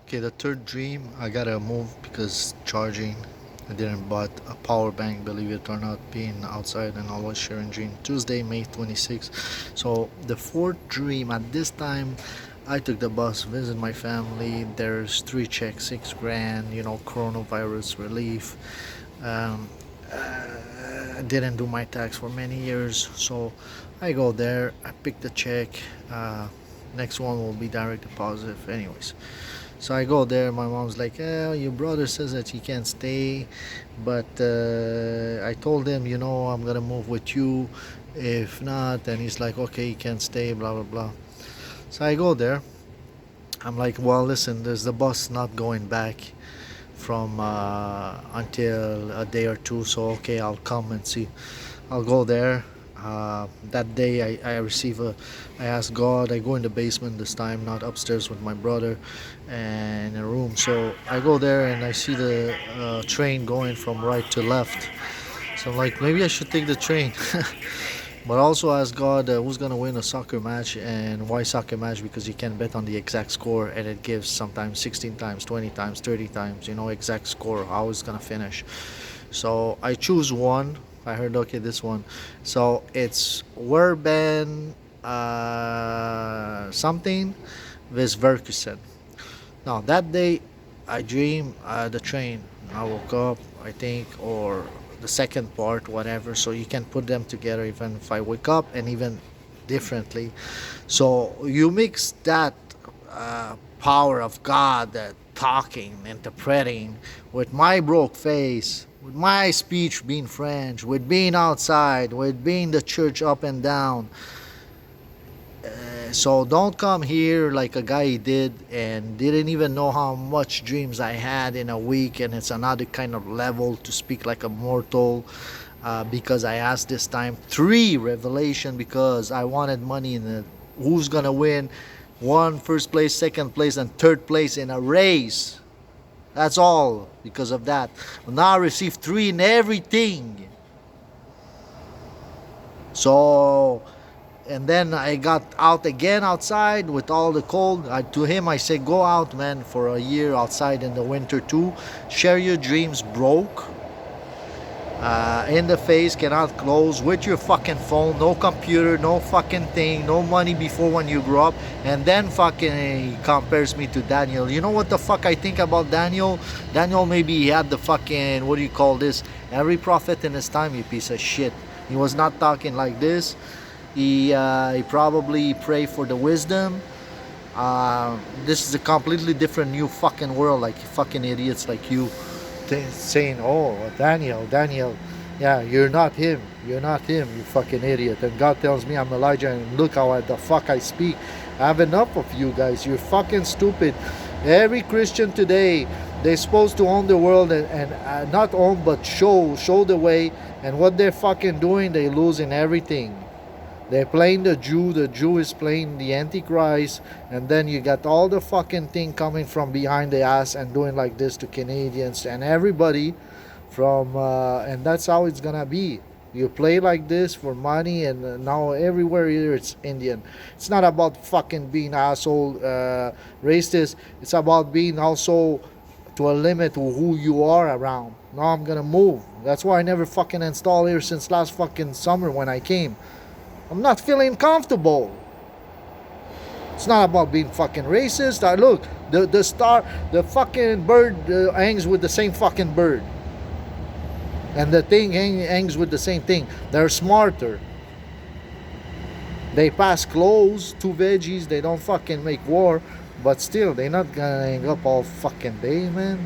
Okay, the third dream, I gotta move because charging. I didn't bought a power bank, believe it or not, being outside and always sharing dream. Tuesday, May 26th. So the fourth dream, at this time, I took the bus, visit my family. There's three checks, 6 grand, coronavirus relief. Um, I didn't do my tax for many years, so I go there, I pick the check. Next one will be direct deposit, anyways. So I go there. My mom's like, your brother says that he can't stay, but I told him, I'm gonna move with you. If not, then he's like, okay, he can't stay, blah blah blah. So I go there. I'm like, well, listen, there's the bus not going back from until a day or two. So okay, I'll come and see. I'll go there. That day I receive I ask God. I go in the basement this time, not upstairs with my brother, and in a room. So I go there and I see the train going from right to left. So I'm like, maybe I should take the train. But also ask God who's gonna win a soccer match and why soccer match, because you can bet on the exact score and it gives sometimes 16 times, 20 times, 30 times, exact score, how it's gonna finish. So I choose one. I heard, okay, this one. So it's Verden something with Verkusen. Now that day, I dream the train. I woke up, I think, or the second part, whatever. So you can put them together, even if I wake up, and even differently. So you mix that power of God, that talking, interpreting, with my broke face, with my speech being French, with being outside, with being the church up and down. So don't come here like a guy did and didn't even know how much dreams I had in a week, and it's another kind of level to speak like a mortal. Because I asked this time three revelation because I wanted money in the who's gonna win one first place, second place, and third place in a race. That's all because of that. Now I received three in everything. So and then I got out again outside with all the cold. To him, I said, "Go out, man, for a year outside in the winter too. Share your dreams, broke. In the face, cannot close with your fucking phone, no computer, no fucking thing, no money before when you grow up." And then fucking he compares me to Daniel. You know what the fuck I think about Daniel? Daniel, maybe he had the fucking, what do you call this? Every prophet in his time, you piece of shit. He was not talking like this. He probably prayed for the wisdom. This is a completely different new fucking world, like fucking idiots like you saying, "Oh, Daniel, yeah, you're not him, you fucking idiot." And God tells me I'm Elijah, and look how the fuck I speak. I have enough of you guys. You're fucking stupid. Every Christian today, they're supposed to own the world and not own, but show the way. And what they're fucking doing, they losing everything. They're playing the Jew is playing the antichrist, and then you got all the fucking thing coming from behind the ass and doing like this to Canadians and everybody from and that's how it's gonna be. You play like this for money, and now everywhere here it's Indian. It's not about fucking being asshole racist. It's about being also to a limit to who you are around. Now I'm gonna move. That's why I never fucking installed here since last fucking summer when I came. I'm not feeling comfortable. It's not about being fucking racist. Look, the fucking bird hangs with the same fucking bird, and the thing hangs with the same thing. They're smarter. They pass clothes, two veggies. They don't fucking make war, but still, they're not gonna hang up all fucking day, man.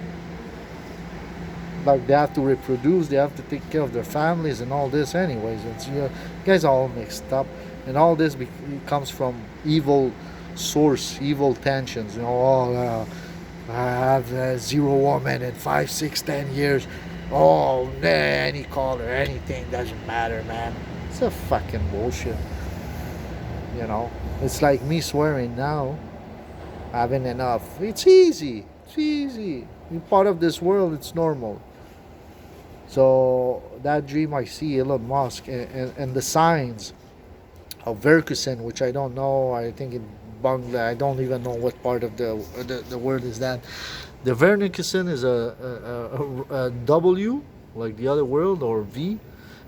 Like they have to reproduce, they have to take care of their families and all this anyways. It's, you guys are all mixed up, and all this comes from evil source, evil tensions. I have zero woman in 5, 6, 10 years. Oh, any color, anything doesn't matter, man. It's a fucking bullshit. It's like me swearing now, having enough. It's easy. You're part of this world, it's normal. So that dream, I see Elon Musk and the signs of Verkusen, which I don't know. I think Bangla. I don't even know what part of the word is that. The Verden X is a W, like the other world, or V,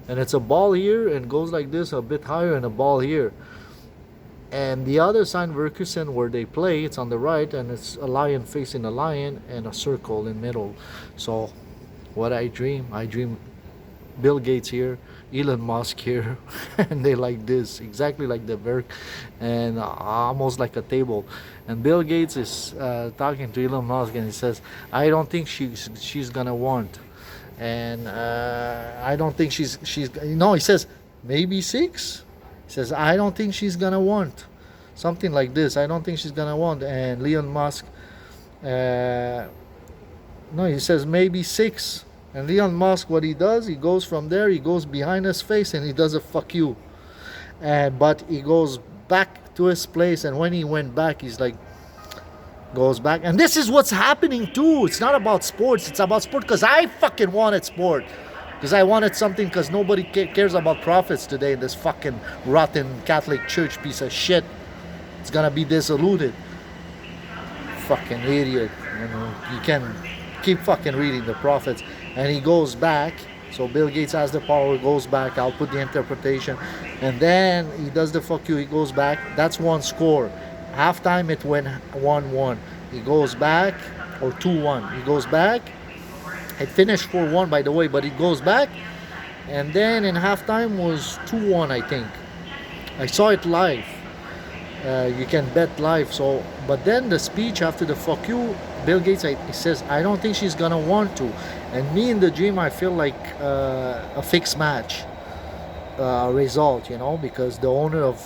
and it's a ball here and goes like this, a bit higher, and a ball here. And the other sign Leverkusen where they play, it's on the right, and it's a lion facing a lion and a circle in middle. So what I dream Bill Gates here, Elon Musk here, and they like this, exactly like the Verk, and almost like a table. And Bill Gates is talking to Elon Musk, and he says, I don't think she's gonna want, and I don't think she's no, he says maybe 6. He says, I don't think she's gonna want. Something like this. I don't think she's gonna want. And Elon Musk, no, he says maybe 6. And Elon Musk, what he does, he goes from there, he goes behind his face, and he does a fuck you. But he goes back to his place, and when he went back, he's like, goes back. And this is what's happening too. It's not about sports. It's about sport because I fucking wanted sport. Because I wanted something, because nobody cares about prophets today in this fucking rotten Catholic Church piece of shit. It's gonna be dissolute. Fucking idiot. You know, you can keep fucking reading the prophets. And he goes back. So Bill Gates has the power, goes back. I'll put the interpretation. And then he does the fuck you, he goes back. That's one score. Halftime it went 1-1. He goes back, or 2-1. He goes back. It finished 4-1, by the way, but it goes back, and then in halftime was 2-1, I think. I saw it live. You can bet live. So, but then the speech after the fuck you, Bill Gates, he says, I don't think she's gonna want to. And me in the dream, I feel like a fixed match result, you know, because the owner of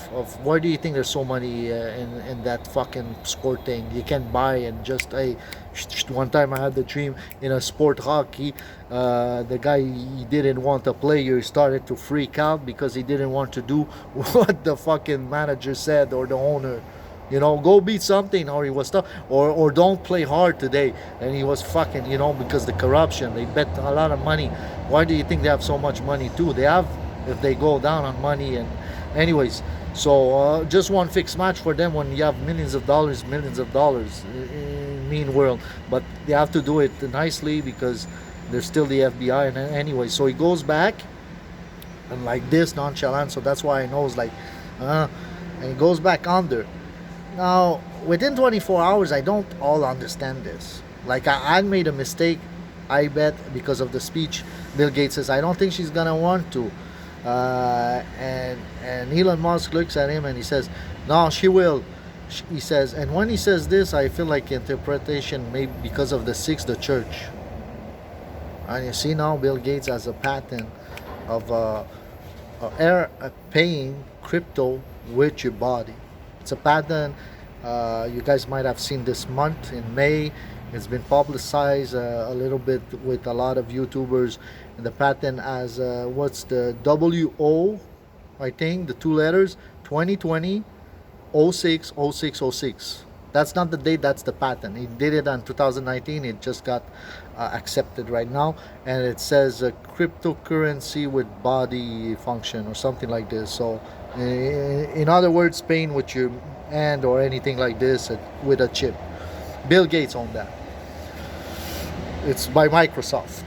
why do you think there's so money in that fucking sport thing? You can buy and just one time I had the dream in a sport hockey, the guy, he didn't want a player, he started to freak out because he didn't want to do what the fucking manager said, or the owner, you know, go beat something, or he was tough, or don't play hard today, and he was fucking, you know, because the corruption, they bet a lot of money. Why do you think they have so much money too? They have, if they go down on money. And anyways, so just one fixed match for them when you have millions of dollars in mean world. But they have to do it nicely because there's still the FBI. And anyway, so he goes back and like this, nonchalant. So that's why I know it's like and he goes back under. Now within 24 hours, I don't all understand this. Like I made a mistake, I bet, because of the speech. Bill Gates says, I don't think she's gonna want to. And Elon Musk looks at him and he says, no, she will. He says, and when he says this, I feel like interpretation, maybe because of the 6, the church. And you see now Bill Gates has a patent of paying crypto with your body. It's a patent. You guys might have seen this month in May. It's been publicized a little bit with a lot of YouTubers. And the patent as what's the WO, I think, the 2 letters, 2020 06 06 06. That's not the date, that's the patent. He did it in 2019. It just got accepted right now. And it says cryptocurrency with body function or something like this. So in other words, paying with your hand or anything like this with a chip. Bill Gates owned that. It's by Microsoft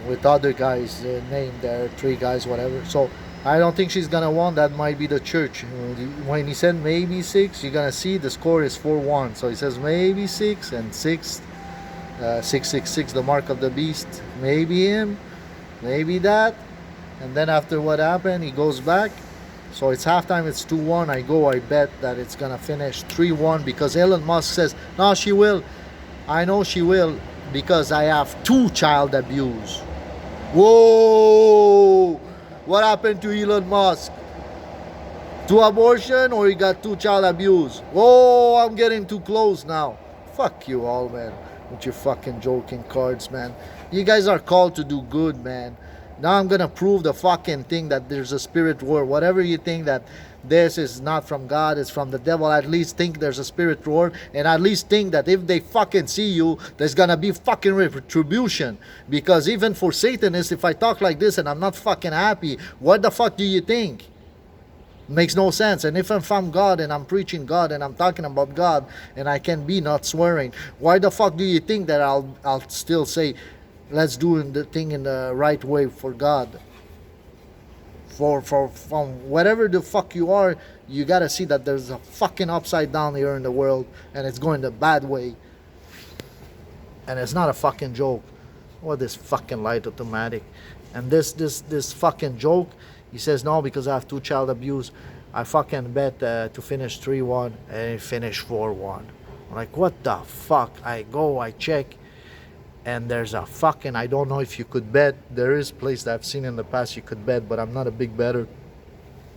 with other guys named there, 3 guys, whatever. So I don't think she's gonna want. That might be the church. When he said maybe 6, you're gonna see the score is 4-1. So he says maybe 6, and 6, 666, the mark of the beast. Maybe him, maybe that. And then after what happened, he goes back. So it's halftime, it's 2-1. I bet that it's gonna finish 3-1 because Elon Musk says, no, she will. I know she will because I have 2 child abuse. Whoa! What happened to Elon Musk? 2 abortion, or he got 2 child abuse? Whoa, I'm getting too close now. Fuck you all, man, with your fucking joking cards, man. You guys are called to do good, man. Now I'm gonna prove the fucking thing that there's a spirit war. Whatever you think that this is not from God, it's from the devil, at least think there's a spirit war, and at least think that if they fucking see you, there's gonna be fucking retribution. Because even for Satanists, if I talk like this and I'm not fucking happy, what the fuck do you think? Makes no sense. And if I'm God and I'm preaching God and I'm talking about God and I can be not swearing, why the fuck do you think that I'll still say, let's do the thing in the right way for God? For from whatever the fuck you are, you gotta see that there's a fucking upside down here in the world, and it's going the bad way, and it's not a fucking joke. What, this fucking light automatic, and this fucking joke. He says no because I have two child abuse. I fucking bet to finish 3-1 and it finished 4-1. I'm like, what the fuck? I go, I check, and there's a fucking, I don't know if you could bet. There is place that I've seen in the past you could bet, but I'm not a big better.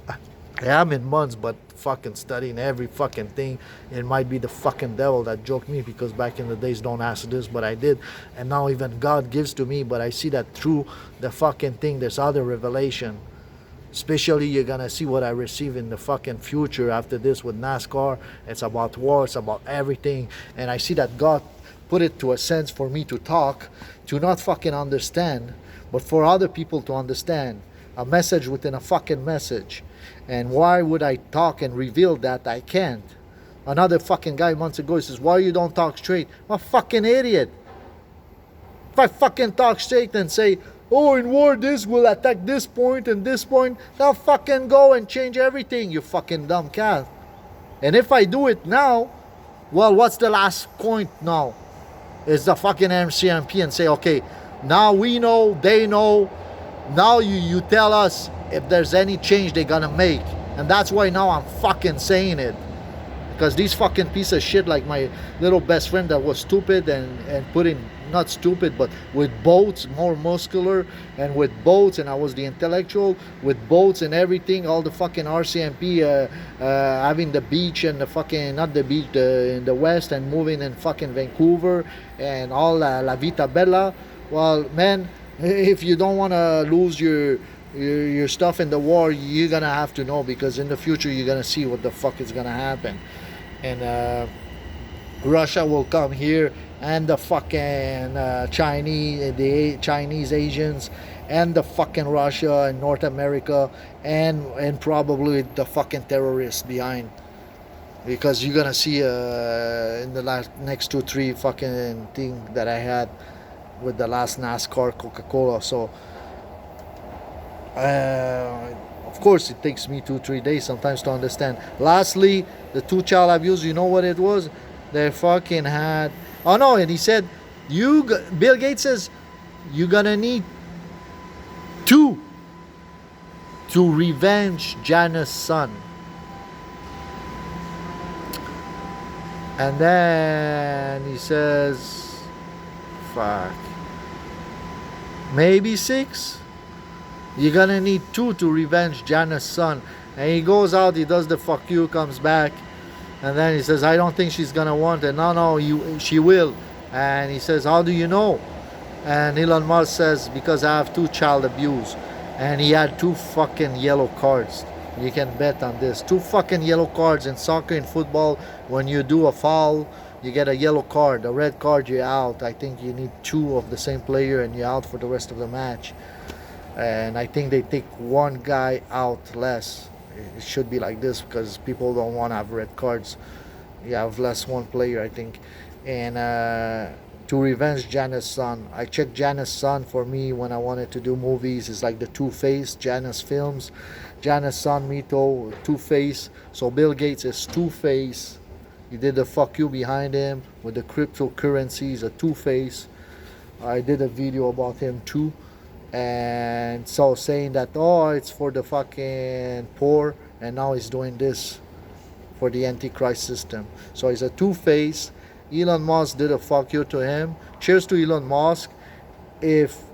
I am in months, but fucking studying every fucking thing. It might be the fucking devil that joked me, because back in the days, don't ask this, but I did. And now even God gives to me, but I see that through the fucking thing, there's other revelation. Especially you're gonna see what I receive in the fucking future after this with NASCAR. It's about war, it's about everything. And I see that God put it to a sense for me to talk, to not fucking understand, but for other people to understand. A message within a fucking message. And why would I talk and reveal that? I can't. Another fucking guy months ago, he says, why you don't talk straight? I'm a fucking idiot. If I fucking talk straight and say, oh, in war this will attack this point and this point, they'll fucking go and change everything, you fucking dumb cat. And if I do it now, well, what's the last point now? Is the fucking MCMP and say, okay, now we know, they know, now you tell us if there's any change they're gonna make. And that's why now I'm fucking saying it. Because these fucking piece of shit, like my little best friend that was stupid and put in, not stupid, but with boats, more muscular, and with boats, and I was the intellectual, with boats and everything, all the fucking RCMP having the beach and the fucking, not the beach, in the west, and moving in fucking Vancouver, and all La Vita Bella. Well, man, if you don't want to lose your stuff in the war, you're gonna have to know, because in the future you're gonna see what the fuck is gonna happen. And Russia will come here, and the fucking Chinese Asians, and the fucking Russia and North America, and probably the fucking terrorists behind, because you're gonna see in the next 2-3 fucking thing that I had with the last NASCAR Coca-Cola. So of course it takes me 2-3 days sometimes to understand. Lastly, the two child abuse, you know what it was? They fucking had, oh no, and he said, Bill Gates says, you're gonna need 2 to revenge Janus' son. And then he says, fuck, maybe 6. You're gonna need 2 to revenge Janus' son. And he goes out, he does the fuck you, comes back, and then he says, I don't think she's gonna want it. No, she will. And he says, how do you know? And Elon Musk says, because I have 2 child abuse. And he had 2 fucking yellow cards. You can bet on this. 2 fucking yellow cards in soccer and football. When you do a foul, you get a yellow card. A red card, you're out. I think you need 2 of the same player and you're out for the rest of the match. And I think they take 1 guy out less. It should be like this, because people don't want to have red cards. You have less 1 player, I think. And to revenge Janus' son. I checked Janus' son for me when I wanted to do movies. It's like the Two-Face, Janus Films. Janus' son, Mito, Two-Face. So Bill Gates is Two-Face. He did the fuck you behind him with the cryptocurrencies, a Two-Face. I did a video about him too. And so saying that, oh, it's for the fucking poor, and now he's doing this for the antichrist system. So he's a Two-Face. Elon Musk did a fuck you to him. Cheers to Elon Musk. If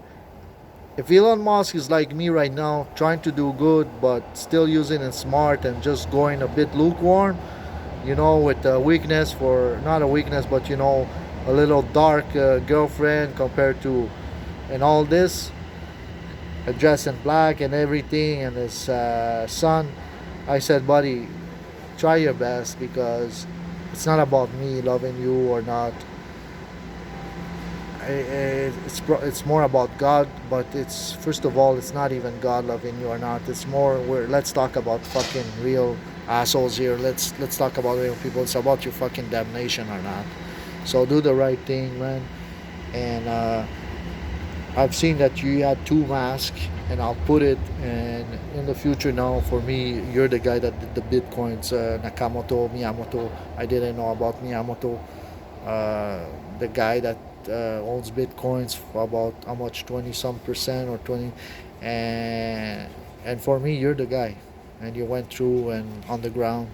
Elon Musk is like me right now, trying to do good but still using it smart and just going a bit lukewarm, with a weakness for, not a weakness, but a little dark girlfriend compared to, and all this, dressed in black and everything, and his son, I said, buddy, try your best, because it's not about me loving you or not. it's more about God, but it's first of all, it's not even God loving you or not. It's more where let's talk about fucking real assholes here. Let's talk about real people. It's about your fucking damnation or not. So do the right thing, man. And I've seen that you had two masks, and I'll put it. And in the future now, for me, you're the guy that did the bitcoins, Nakamoto, Miyamoto. I didn't know about Miyamoto, the guy that owns bitcoins for about how much 20 some percent or 20, and for me, you're the guy, and you went through and on the ground,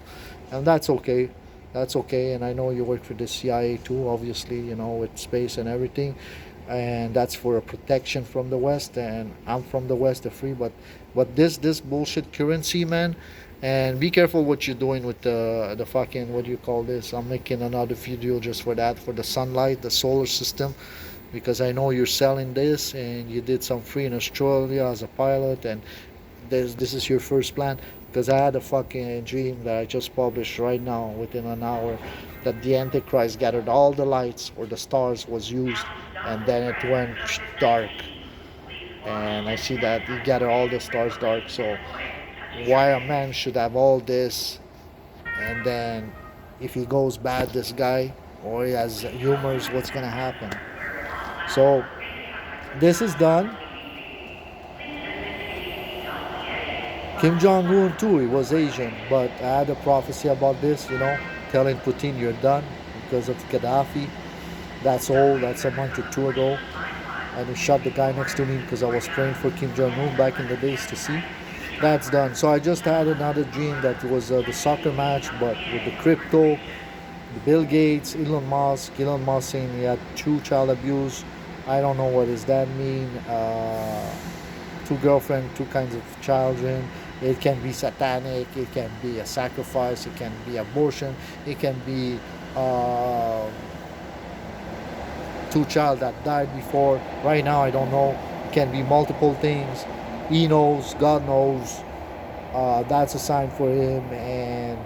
and that's okay. That's okay, and I know you work for the CIA too, obviously, with space and everything, and that's for a protection from the West. And I'm from the West, the free, but this bullshit currency, man. And be careful what you're doing with the fucking, what do you call this? I'm making another video just for that, for the sunlight, the solar system, because I know you're selling this and you did some free in Australia as a pilot, and this is your first plan. Because I had a fucking dream that I just published right now within an hour, that the antichrist gathered all the lights or the stars was used, and then it went dark. And I see that he gathered all the stars dark. So why a man should have all this, and then if he goes bad, this guy, or he has humors, what's gonna happen? So this is done. Kim Jong-un too, he was Asian, but I had a prophecy about this, telling Putin you're done because of Gaddafi. That's old, that's a month or two ago. And he shot the guy next to me because I was praying for Kim Jong-un back in the days to see. That's done. So I just had another dream that was the soccer match, but with the crypto, the Bill Gates, Elon Musk saying he had two child abuse. I don't know what does that mean. Two girlfriend, two kinds of children. It can be satanic. It can be a sacrifice. It can be abortion. It can be two child that died before. Right now, I don't know. It can be multiple things. He knows. God knows. That's a sign for him. And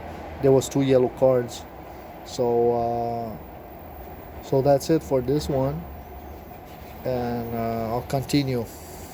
there was two yellow cards. So that's it for this one. And I'll continue.